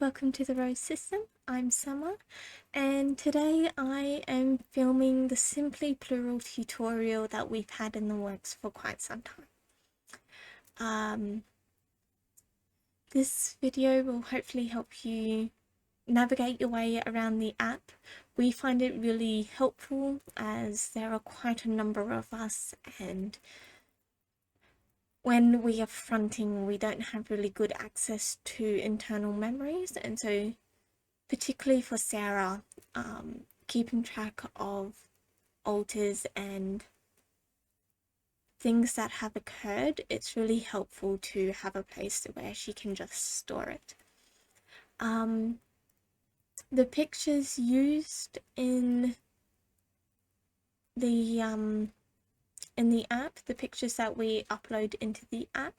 welcome to the Rose System. I'm Summer, and today I am filming the Simply Plural tutorial that we've had in the works for quite some time. This video will hopefully help you navigate your way around the app. We find it really helpful as there are quite a number of us, and when we are fronting, we don't have really good access to internal memories, and so particularly for Sarah, keeping track of alters and things that have occurred, it's really helpful to have a place where she can just store it. The pictures used in the app, the pictures that we upload into the app,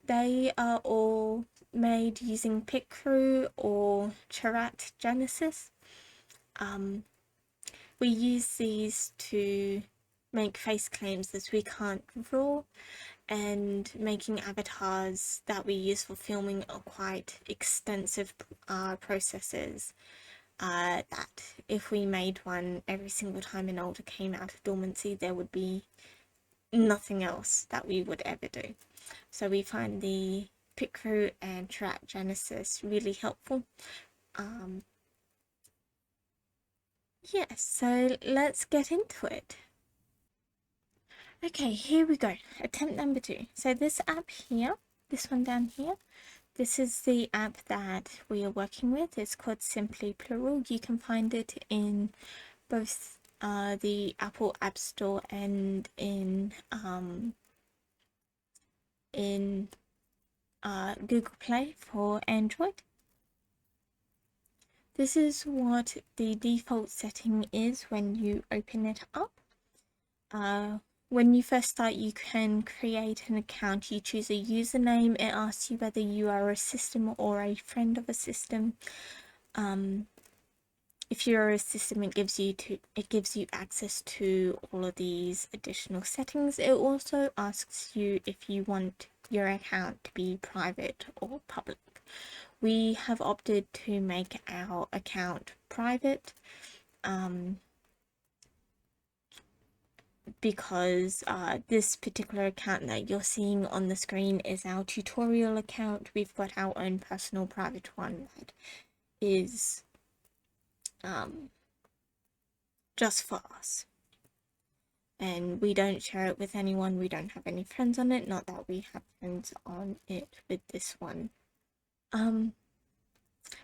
they are all made using Picrew or Charact Genesis. We use these to make face claims as we can't draw, and making avatars that we use for filming are quite extensive processes that if we made one every single time an alter came out of dormancy, there would be nothing else that we would ever do. So we find the Picrew and Charact Genesis really helpful. Yes, so let's get into it. Okay, here we go. Attempt number 2. So this app here, this one down here, this is the app that we are working with. It's called Simply Plural. You can find it in both the Apple App Store and in Google Play for Android. This is what the default setting is when you open it up. When you first start, you can create an account. You choose a username. It asks you whether you are a system or a friend of a system. If you're a system, it gives you access to all of these additional settings. It also asks you if you want your account to be private or public. We have opted to make our account private because this particular account that you're seeing on the screen is our tutorial account. We've got our own personal private one that is just for us, and we don't share it with anyone. We don't have any friends on it, not that we have friends on it with this one.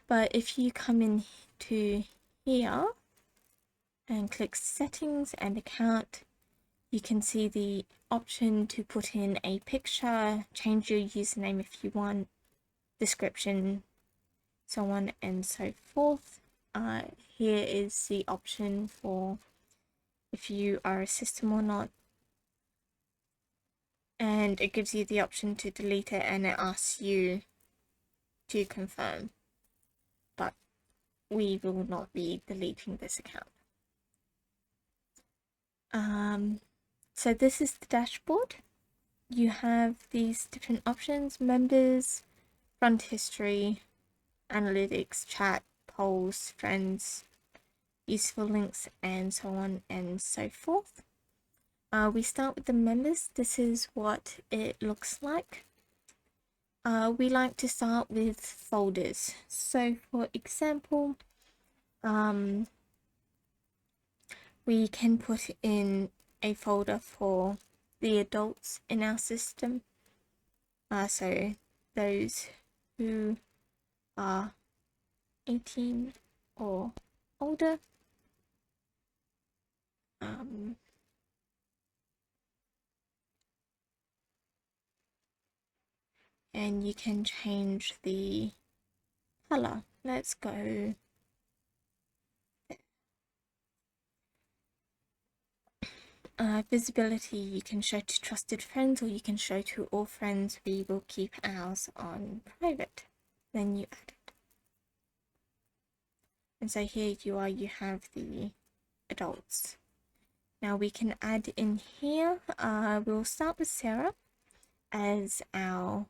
But if you come in to here and click settings and account, you can see the option to put in a picture, change your username if you want, description, so on and so forth. Here is the option for if you are a system or not, and it gives you the option to delete it, and it asks you to confirm, but we will not be deleting this account. So this is the dashboard. You have these different options: members, front history, analytics, chat, polls, friends, useful links, and so on and so forth. We start with the members. This is what it looks like. We like to start with folders. So for example, we can put in a folder for the adults in our system. So those who are 18 or older. And you can change the color. Let's go visibility. You can show to trusted friends, or you can show to all friends. We will keep ours on private. Then you add it. And so here you have the adults. Now we can add in here, we'll start with Sarah as our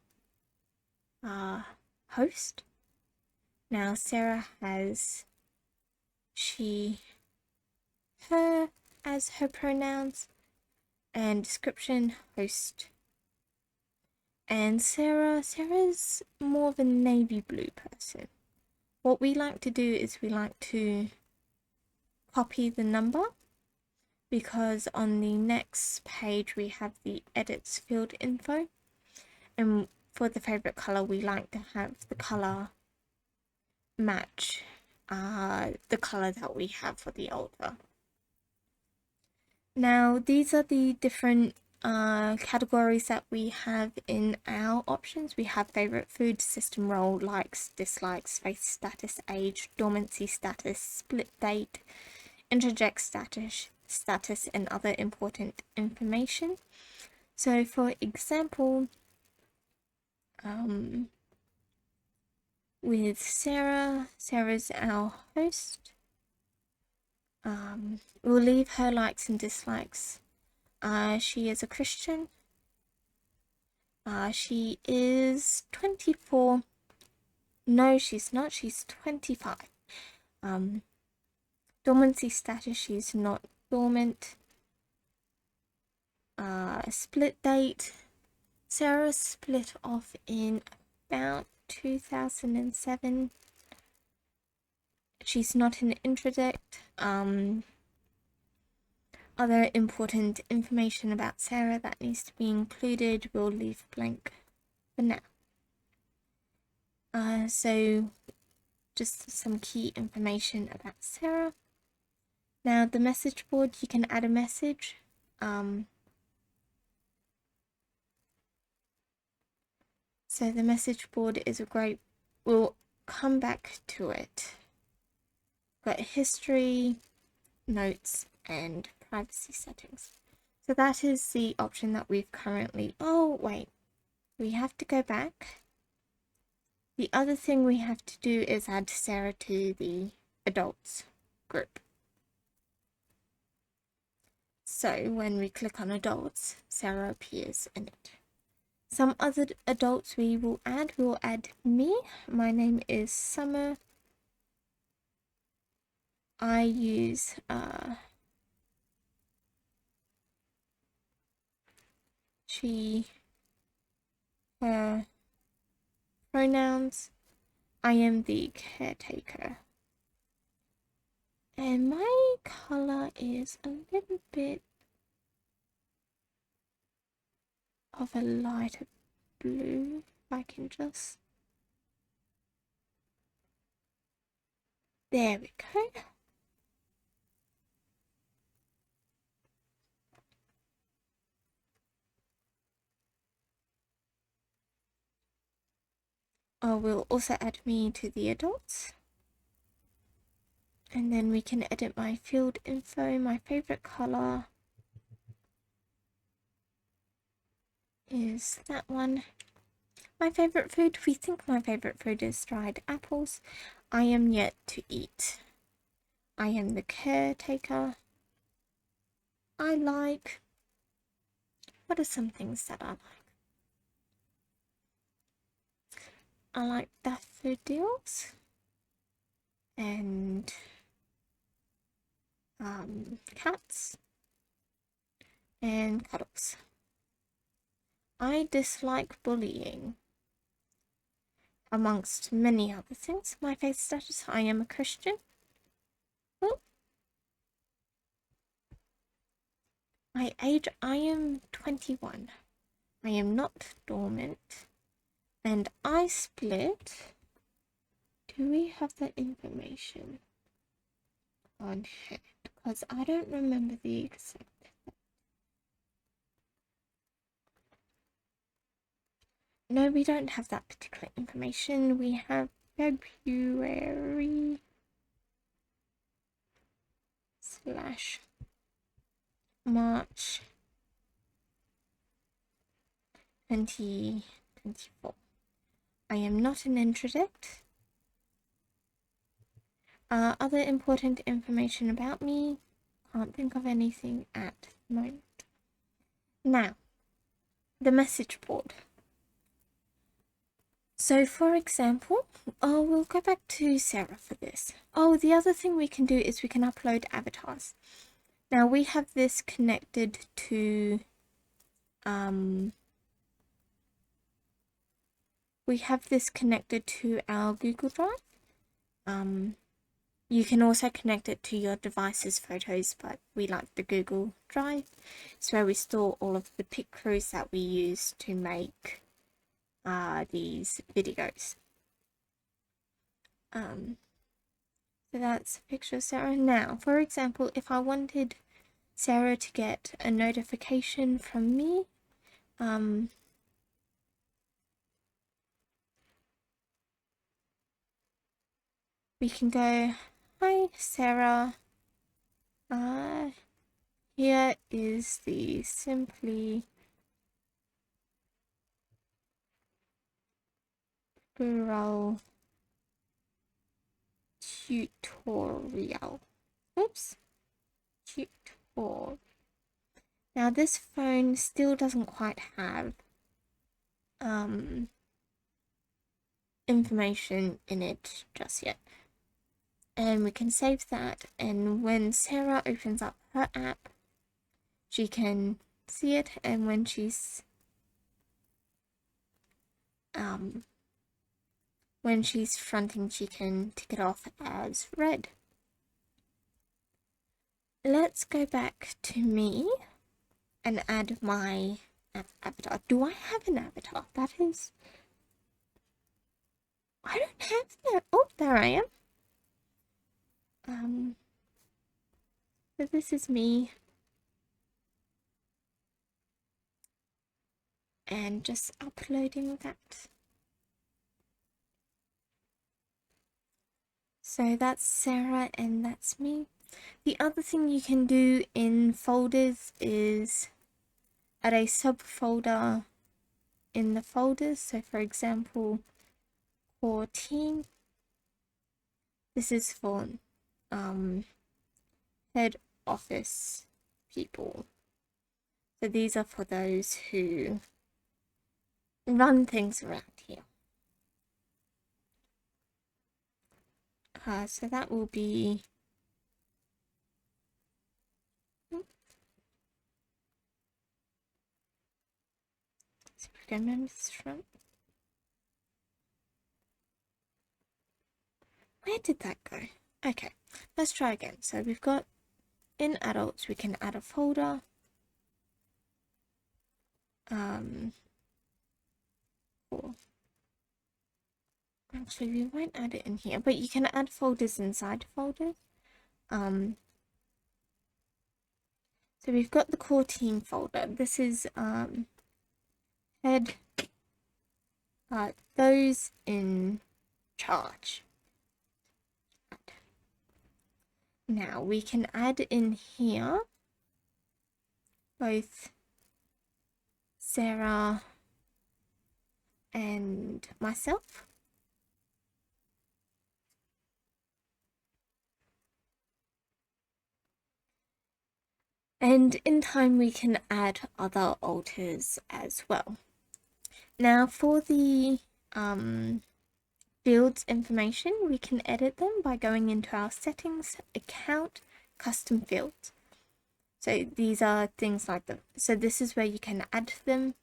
host. Now Sarah has she, her as her pronouns, and description host. And Sarah's more of a navy blue person. What we like to do is we like to copy the number, because on the next page we have the edits field info, and for the favorite color we like to have the color match the color that we have for the altar. Now these are the different categories that we have in our options. We have favorite food, system role, likes, dislikes, faith status, age, dormancy status, split date, interject status, and other important information. So for example, with Sarah's our host. We'll leave her likes and dislikes. She is a Christian. She is 24. No, she's not. She's 25. Dormancy status, she's not dormant. Split date. Sarah split off in about 2007. She's not an interdict. Other important information about Sarah that needs to be included, we'll leave blank for now. So just some key information about Sarah. Now the message board, you can add a message. So the message board is a great, we'll come back to it. Got history, notes, and privacy settings. So that is the option that we've currently, oh wait, we have to go back. The other thing we have to do is add Sarah to the adults group. So when we click on adults, Sarah appears in it. Some other adults we will add me. My name is Summer. I use she, her pronouns. I am the caretaker. And my color is a little bit of a lighter blue. If I can just, there we go. Oh, we'll also add me to the adults. And then we can edit my field info. My favorite color is that one. My favorite food, we think my favorite food is dried apples. I am yet to eat. I am the caretaker. I like, what are some things that I like? I like daffodils and cats and cuddles. I dislike bullying, amongst many other things. My faith status, I am a Christian. Oh. My age, I am 21. I am not dormant. And I split. Do we have that information on hand? Because I don't remember the exact. No, we don't have that particular information. We have February / March 2024. I am not an interdict. Other important information about me, can't think of anything at the moment. Now, the message board. So for example, we'll go back to Sarah for this. Oh, the other thing we can do is we can upload avatars. Now we have this connected to our Google Drive. You can also connect it to your device's photos, but we like the Google Drive. It's where we store all of the pictures that we use to make these videos. So that's a picture of Sarah. Now, for example, if I wanted Sarah to get a notification from me, we can go, "Hi Sarah, here is the Simply Girl tutorial." Oops, tutorial. Now this phone still doesn't quite have information in it just yet. And we can save that, and when Sarah opens up her app, she can see it, and when she's fronting, she can tick it off as red. Let's go back to me and add my avatar. Do I have an avatar? That is... I don't have that. Oh, there I am. So this is me. And just uploading that. So that's Sarah and that's me. The other thing you can do in folders is add a subfolder in the folders. So for example, core team. This is for head office people. So these are for those who run things around here. So that will be... So we go members from... Where did that go? Okay, let's try again. So we've got in adults, we can add a folder. Cool. Actually, we won't add it in here, but you can add folders inside folders. So we've got the core team folder. This is head, those in charge. Now we can add in here both Sarah and myself. And in time we can add other alters as well. Now for the fields information, we can edit them by going into our settings, account, custom fields. So these are things like them. So this is where you can add them.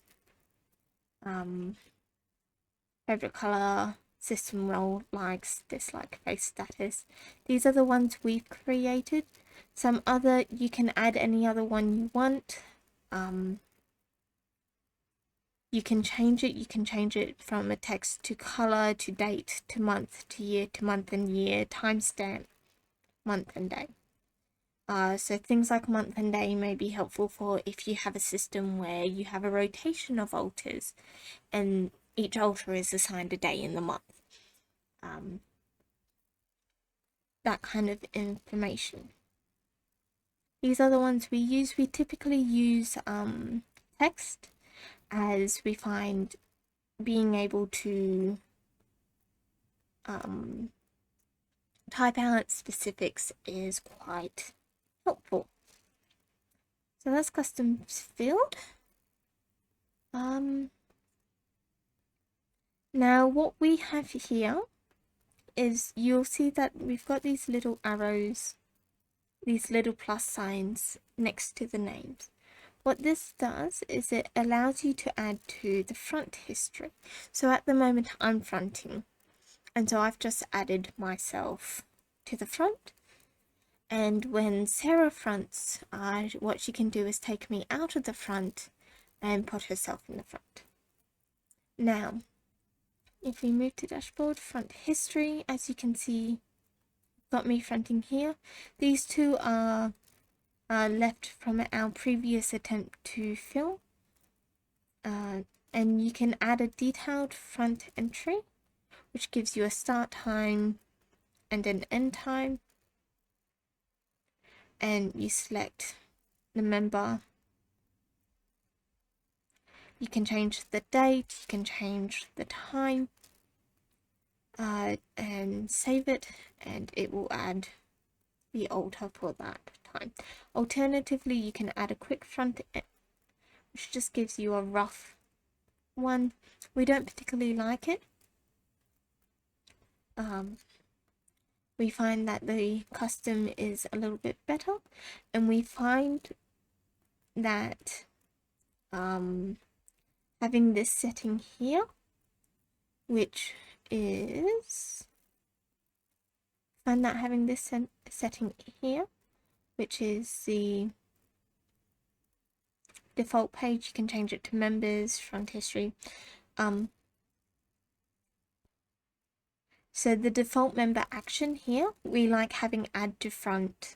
Favorite color, system role, likes, dislike, face status. These are the ones we've created. Some other, you can add any other one you want. You can change it. You can change it from a text to color, to date, to month, to year, to month and year, timestamp, month and day. So things like month and day may be helpful for if you have a system where you have a rotation of alters and each alter is assigned a day in the month. That kind of information. These are the ones we use. We typically use text, as we find being able to type out specifics is quite helpful. So that's custom field. Now what we have here is, you'll see that we've got these little arrows, these little plus signs next to the names. What this does is it allows you to add to the front history. So at the moment I'm fronting, and so I've just added myself to the front. And when Sarah fronts, what she can do is take me out of the front and put herself in the front. Now, if we move to dashboard, front history, as you can see, got me fronting here. These two are left from our previous attempt to film. And you can add a detailed front entry, which gives you a start time and an end time. And you select the member. You can change the date, you can change the time, and save it, and it will add the alter for that time. Alternatively, you can add a quick front, which just gives you a rough one. We don't particularly like it. We find that the custom is a little bit better, and we find that having this setting here, which is having this setting here, which is the default page, you can change it to members, front history. So the default member action here, we like having add to front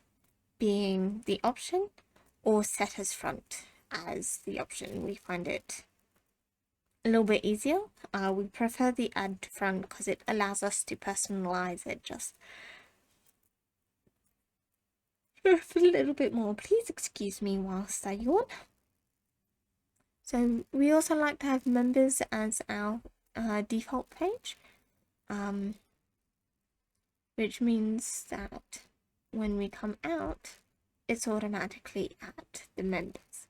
being the option, or set as front as the option. We find it a little bit easier. We prefer the add to front because it allows us to personalize it just a little bit more. Please excuse me whilst I yawn. So we also like to have members as our default page, which means that when we come out, it's automatically at the members.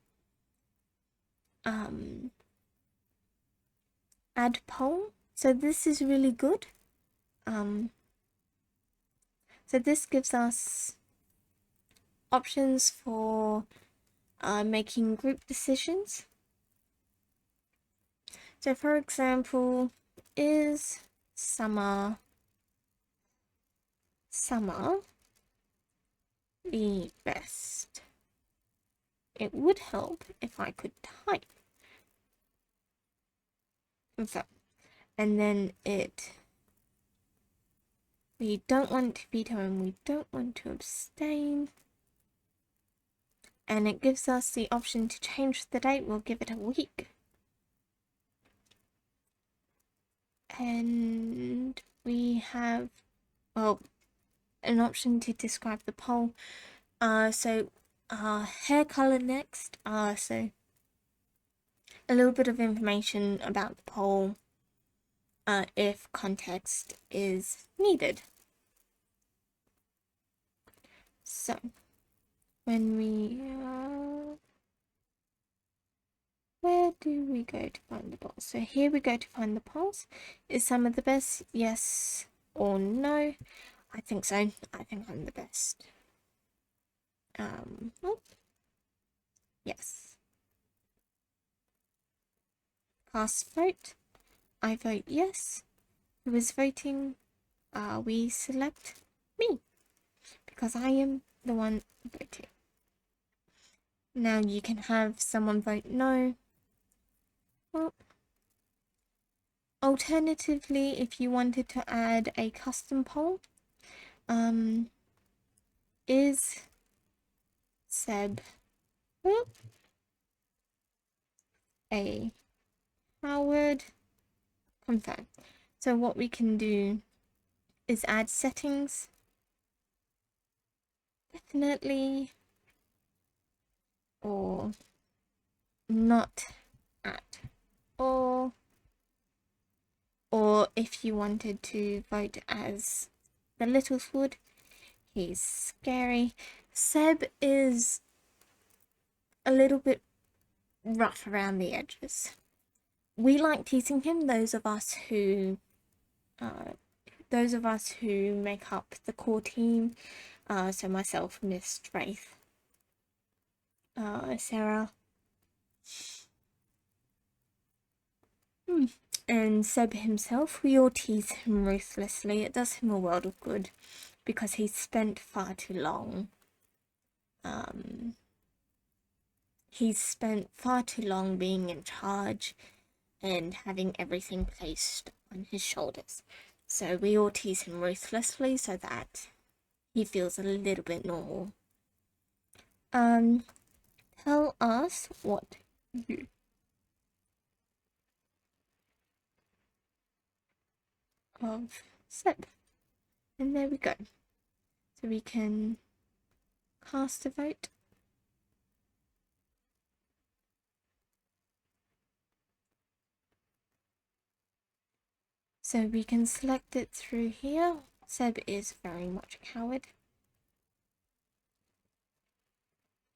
Add poll. So this is really good. So this gives us options for making group decisions. So for example, is summer the best? It would help if I could type. And then we don't want to veto and we don't want to abstain. And it gives us the option to change the date. We'll give it a week. And we have, well, an option to describe the poll. Hair color next. So a little bit of information about the poll, if context is needed. So when we where do we go to find the polls? So here we go to find the polls. Is Summer the best? Yes or no? I think so. I think I'm the best. Yes. Cast vote. I vote yes. Who is voting? We select me, because I am the one voting. Now you can have someone vote no. Well, alternatively, if you wanted to add a custom poll, is Seb a Howard? Confirm. So what we can do is add settings. Definitely, or not at all. Or if you wanted to vote as the Littleswood, he's scary. Seb is a little bit rough around the edges. we like teasing him. Those of us who make up the core team. So myself, Miss Straith, Sarah, and Seb himself. We all tease him ruthlessly. It does him a world of good because he's spent far too long. He's spent far too long being in charge and having everything placed on his shoulders. So we all tease him ruthlessly so that he feels a little bit normal. Tell us what you of Seb. And there we go. So we can cast a vote. So we can select it through here. Seb is very much a coward.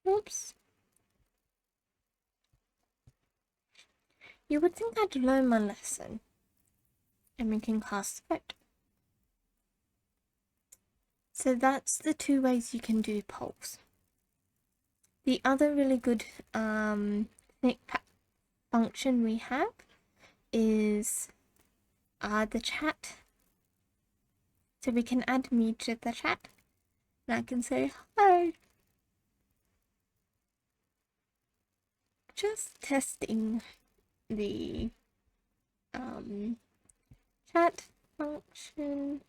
Oops. You would think I'd learn my lesson. And we can cast a vote. So that's the two ways you can do polls. The other really good function we have is the chat. So we can add me to the chat and I can say hi. Just testing the chat function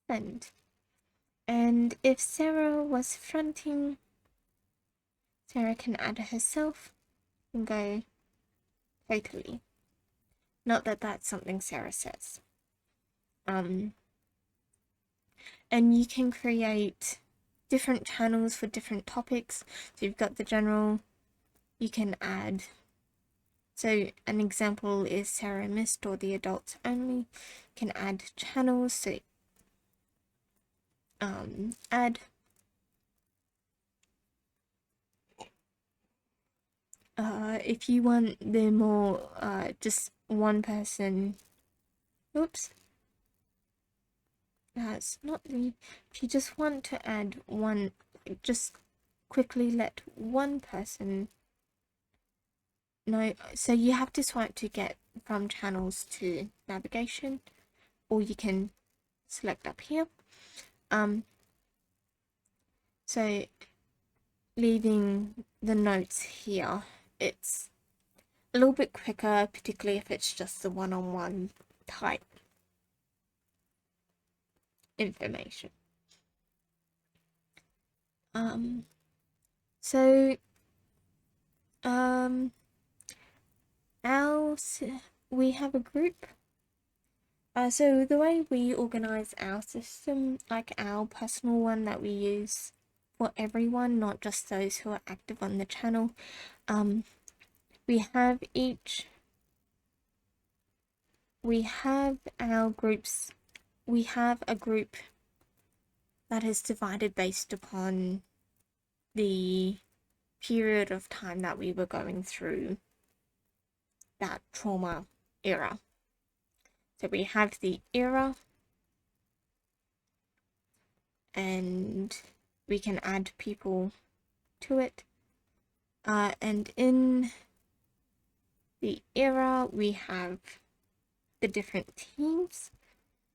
send. And if Sarah was fronting, Sarah can add herself and go totally. Not that that's something Sarah says. And you can create different channels for different topics. So you've got the general, you can add, so an example is Sarah Mist or the adults only. You can add channels, so add if you want the more just one person, oops, that's not the, if you just want to add one, just quickly let one person know. So you have to swipe to get from channels to navigation, or you can select up here. So leaving the notes here, it's a little bit quicker, particularly if it's just the one-on-one type information. We have a group. So the way we organize our system, like our personal one that we use for everyone, not just those who are active on the channel, we have our groups. We have a group that is divided based upon the period of time that we were going through that trauma era. So we have the era, and we can add people to it. And in the era, we have the different teams.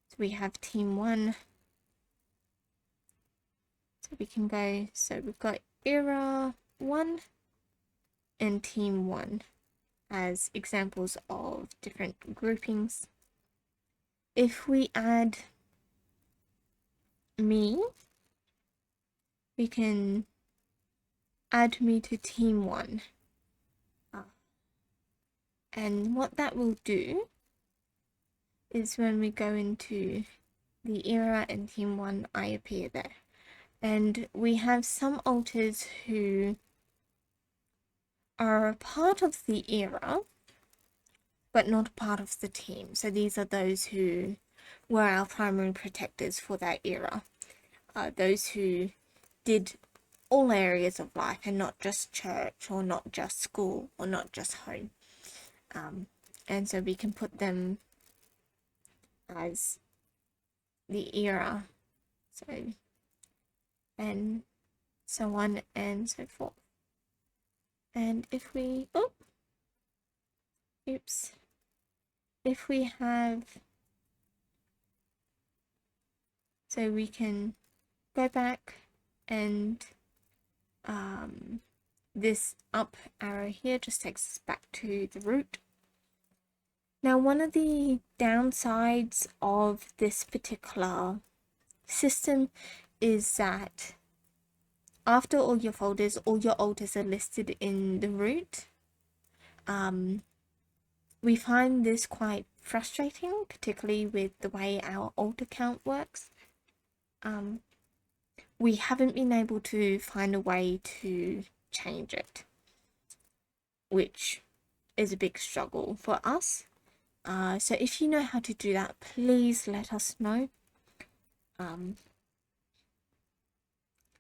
So we have team 1. So we can go, so we've got era 1 and team 1 as examples of different groupings. If we add me, we can add me to team 1. And what that will do is when we go into the era and team 1, I appear there. And we have some alters who are a part of the era, but not part of the team. So these are those who were our primary protectors for that era. Those who did all areas of life and not just church or not just school or not just home. And so we can put them as the era. So, and so on and so forth. And if we, if we have, so we can go back and this up arrow here just takes us back to the root. Now, one of the downsides of this particular system is that after all your alters are listed in the root. We find this quite frustrating, particularly with the way our alter count works. We haven't been able to find a way to change it, which is a big struggle for us. So if you know how to do that, please let us know.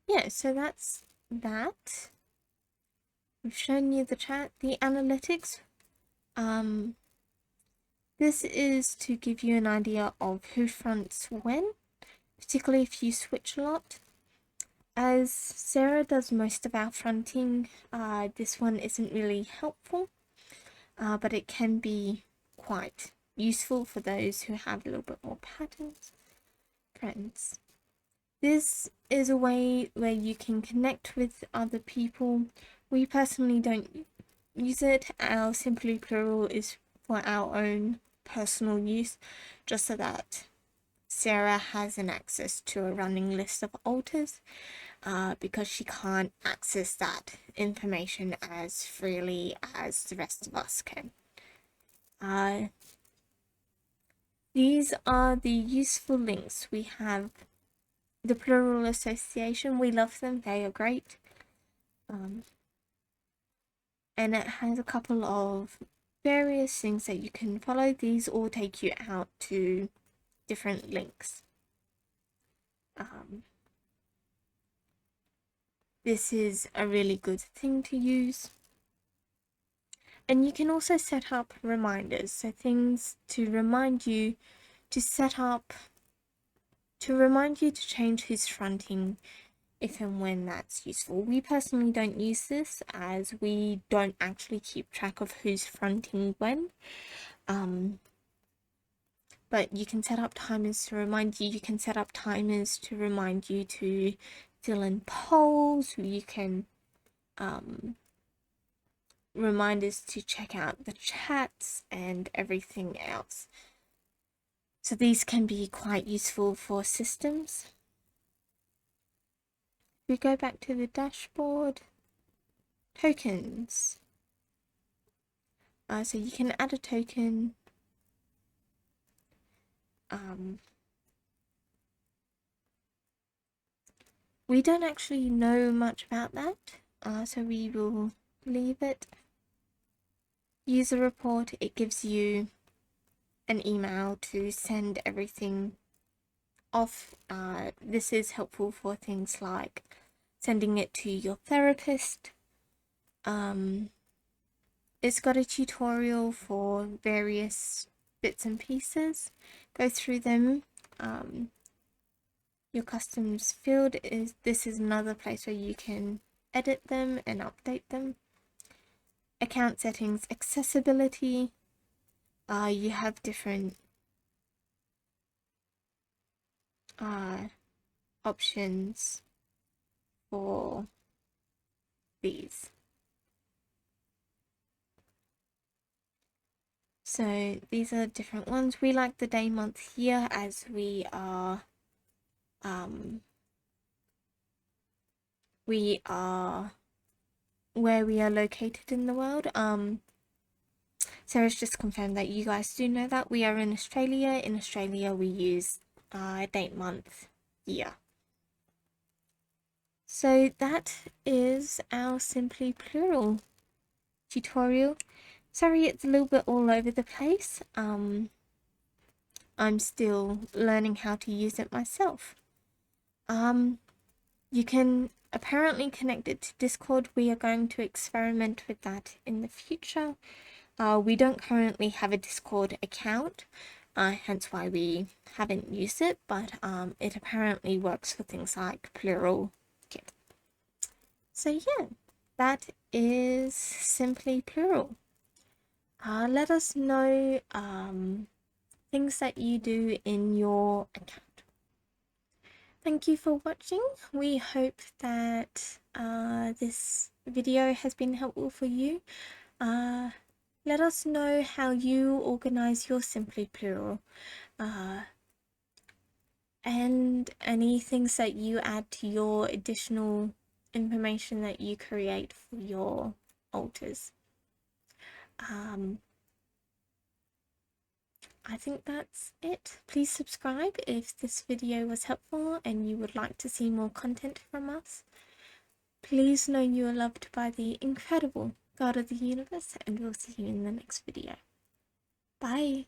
Yeah, so that's that. We've shown you the chat, the analytics. This is to give you an idea of who fronts when, particularly if you switch a lot. As Sarah does most of our fronting, this one isn't really helpful, but it can be quite useful for those who have a little bit more patterns. Friends. This is a way where you can connect with other people. We personally don't use it. Our Simply Plural is for our own personal use, just so that Sarah has an access to a running list of alters, because she can't access that information as freely as the rest of us can. These are the useful links. We have the Plural Association. We love them. They are great. And it has a couple of various things that you can follow. These all take you out to different links. This is a really good thing to use. And you can also set up reminders, so things to remind you to set up, to remind you to change who's fronting if and when that's useful. We personally don't use this, as we don't actually keep track of who's fronting when. But you can set up timers to remind you. You can set up timers to remind you to fill in polls. You can reminders to check out the chats and everything else. So these can be quite useful for systems. We go back to the dashboard. Tokens. So you can add a token. We don't actually know much about that, so we will leave it. User report, it gives you an email to send everything off. This is helpful for things like sending it to your therapist. It's got a tutorial for various bits and pieces. Go through them. Your customs field this is another place where you can edit them and update them. Account settings, accessibility. You have different options for these. So these are different ones. We like the day, month, year, as we are where we are located in the world. Sarah's just confirmed that you guys do know that we are in Australia. In Australia, we use date, month, year. So that is our Simply Plural tutorial. Sorry, it's a little bit all over the place. I'm still learning how to use it myself. You can apparently connect it to Discord. We are going to experiment with that in the future. We don't currently have a Discord account, hence why we haven't used it, but it apparently works for things like plural. Okay. So yeah, that is Simply Plural. Let us know things that you do in your account. Thank you for watching. We hope that this video has been helpful for you. Let us know how you organize your Simply Plural and any things that you add to your additional information that you create for your altars. I think that's it. Please subscribe if this video was helpful and you would like to see more content from us. Please know you are loved by the incredible God of the universe, and we'll see you in the next video. Bye!